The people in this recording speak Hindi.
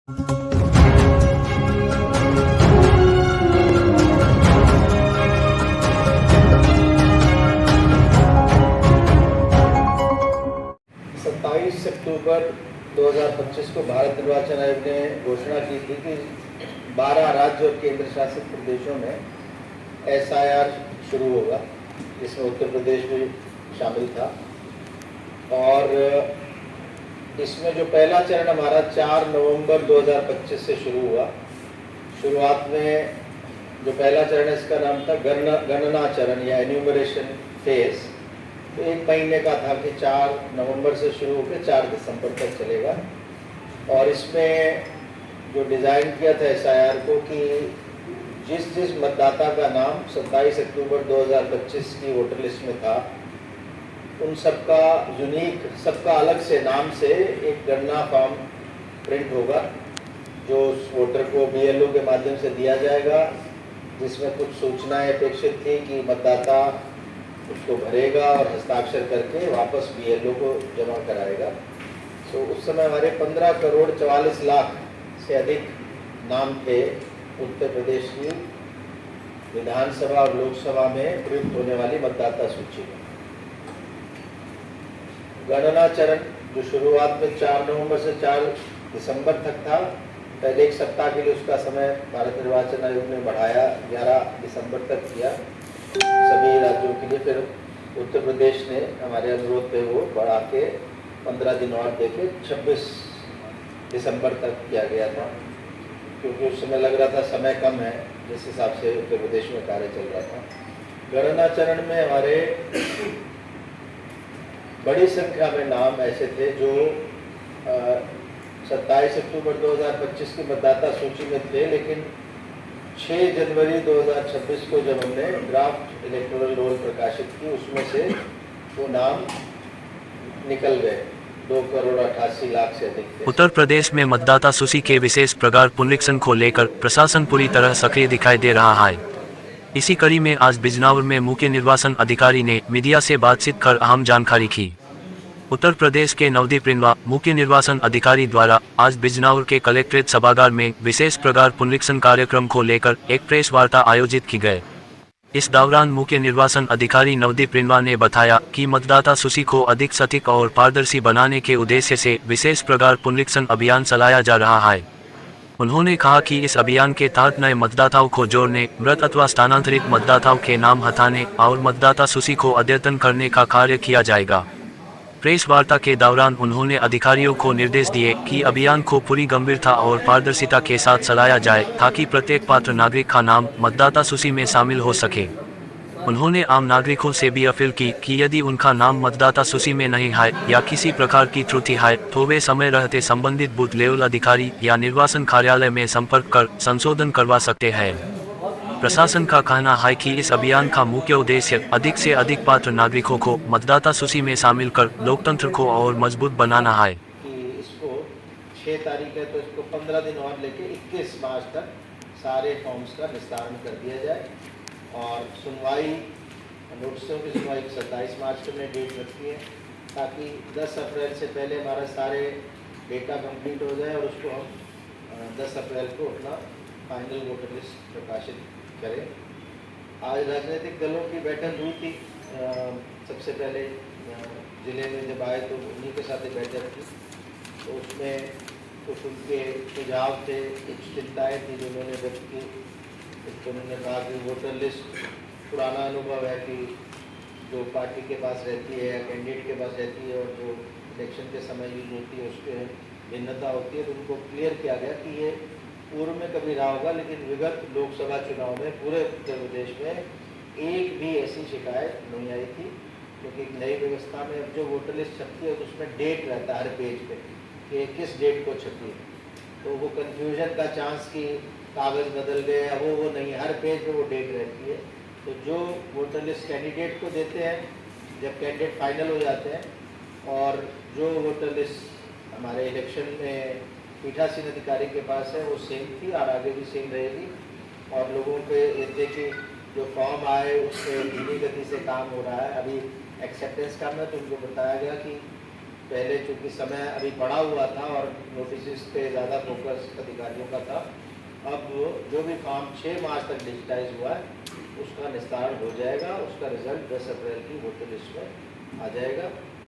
27 अक्टूबर 2025 को भारत निर्वाचन आयोग ने घोषणा की थी कि 12 राज्य और केंद्र शासित प्रदेशों में SIR शुरू होगा, जिसमें उत्तर प्रदेश भी शामिल था। और इसमें जो पहला चरण हमारा 4 नवंबर 2025 से शुरू हुआ। शुरुआत में जो पहला चरण है इसका नाम था गणना चरण या एन्यूमरेशन फेज। तो 1 महीने का था कि 4 नवंबर से शुरू होकर 4 दिसंबर तक चलेगा। और इसमें जो डिज़ाइन किया था SIR को कि जिस मतदाता का नाम 27 अक्टूबर 2025 की वोटर लिस्ट में था, उन सबका यूनिक, सबका अलग से नाम से एक गणना फॉर्म प्रिंट होगा, जो उस वोटर को BLO के माध्यम से दिया जाएगा, जिसमें कुछ सूचनाएं अपेक्षित थी कि मतदाता उसको भरेगा और हस्ताक्षर करके वापस BLO को जमा कराएगा। तो उस समय हमारे 15 करोड़ 44 लाख से अधिक नाम थे उत्तर प्रदेश की विधानसभा और लोकसभा में प्रयुक्त होने वाली मतदाता सूची में। गणना चरण जो शुरुआत में 4 नवंबर से 4 दिसंबर तक था, पहले 1 सप्ताह के लिए उसका समय भारत निर्वाचन आयोग ने बढ़ाया, 11 दिसंबर तक किया सभी राज्यों के लिए। फिर उत्तर प्रदेश ने हमारे अनुरोध पे वो बढ़ा के 15 दिन और देके 26 दिसंबर तक किया गया था, क्योंकि उस समय लग रहा था समय कम है, जिस हिसाब से उत्तर प्रदेश में कार्य चल रहा था। गणना चरण में हमारे बड़ी संख्या में नाम ऐसे थे जो 27 अक्टूबर 2025 की मतदाता सूची में थे, लेकिन 6 जनवरी 2026 को जब हमने ड्राफ्ट इलेक्टोरल रोल प्रकाशित की, उसमें से वो नाम निकल गए। 2 करोड़ 88 लाख से अधिक थे। उत्तर प्रदेश में मतदाता सूची के विशेष प्रकार पुनरीक्षण को लेकर प्रशासन पूरी तरह सक्रिय दिखाई दे रहा है। इसी कड़ी में आज बिजनौर में मुख्य निर्वाचन अधिकारी ने मीडिया से बातचीत कर अहम जानकारी की। उत्तर प्रदेश के नवदीप रिंवा मुख्य निर्वाचन अधिकारी द्वारा आज बिजनौर के कलेक्ट्रेट सभागार में विशेष प्रकार पुनरीक्षण कार्यक्रम को लेकर एक प्रेस वार्ता आयोजित की गई। इस दौरान मुख्य निर्वाचन अधिकारी नवदीप रिंवा ने बताया कि मतदाता सूची को अधिक सटीक और पारदर्शी बनाने के उद्देश्य से विशेष प्रकार पुनरीक्षण अभियान चलाया जा रहा है। उन्होंने कहा कि इस अभियान के तहत नए मतदाताओं को जोड़ने, मृत अथवा स्थानांतरित मतदाताओं के नाम हटाने और मतदाता सूची को अद्यतन करने का कार्य किया जाएगा। प्रेस वार्ता के दौरान उन्होंने अधिकारियों को निर्देश दिए कि अभियान को पूरी गंभीरता और पारदर्शिता के साथ चलाया जाए, ताकि प्रत्येक पात्र नागरिक का नाम मतदाता सूची में शामिल हो सके। उन्होंने आम नागरिकों से भी अपील की कि यदि उनका नाम मतदाता सूची में नहीं है या किसी प्रकार की त्रुटि है, तो वे समय रहते संबंधित बूथ लेवल अधिकारी या निर्वाचन कार्यालय में संपर्क कर संशोधन करवा सकते हैं। प्रशासन का कहना है कि इस अभियान का मुख्य उद्देश्य अधिक से अधिक पात्र नागरिकों को मतदाता सूची में शामिल कर लोकतंत्र को और मजबूत बनाना है। कि इसको 6 तारीख है तो इसको 15 दिन और लेके 21 मार्च तक सारे फॉर्म्स का निस्तारण कर दिया जाए। और सुनवाई, नोटिसों की सुनवाई 27 मार्च को हमने डेट रखी है, ताकि 10 अप्रैल से पहले हमारा सारे डेटा कंप्लीट हो जाए और उसको हम 10 अप्रैल को अपना फाइनल वोटर लिस्ट प्रकाशित करें। आज राजनीतिक दलों की बैठक हुई थी। सबसे पहले ज़िले में जब आए तो उन्हीं के साथ बैठक की, तो उसमें कुछ उनके सुझाव थे, कुछ चिंताएँ थी जो उन्होंने व्यक्त की। तो उन्होंने कहा कि वोटर लिस्ट पुराना अनुभव है कि जो पार्टी के पास रहती है या कैंडिडेट के पास रहती है और जो इलेक्शन के समय यूज होती है उसके भिन्नता होती है। तो उनको क्लियर किया गया कि ये पूर्व में कभी रहा होगा, लेकिन विगत लोकसभा चुनाव में पूरे उत्तर प्रदेश में एक भी ऐसी शिकायत नहीं आई थी, क्योंकि एक नई व्यवस्था में अब जो वोटर लिस्ट छपती है तो उसमें डेट रहता है हर पेज पे कि किस डेट को छपी है। तो वो कन्फ्यूजन का चांस कि कागज़ बदल गए या वो नहीं, हर पेज पे वो डेट रहती है। तो जो वोटर लिस्ट कैंडिडेट को देते हैं जब कैंडिडेट फाइनल हो जाते हैं, और जो वोटर लिस्ट हमारे इलेक्शन में पीठासीन अधिकारी के पास है वो सेम थी और आगे भी सेम रहेगी। और लोगों पे ये देखिए जो फॉर्म आए उससे धीमी गति से काम हो रहा है। अभी एक्सेप्टेंस काम है तो उनको बताया गया कि पहले चूँकि समय अभी बढ़ा हुआ था और नोटिस पे ज़्यादा फोकस अधिकारियों का था, अब जो भी फॉर्म 6 मार्च तक डिजिटाइज हुआ है उसका निस्तारण हो जाएगा, उसका रिजल्ट 10 अप्रैल की वोटर लिस्ट में आ जाएगा।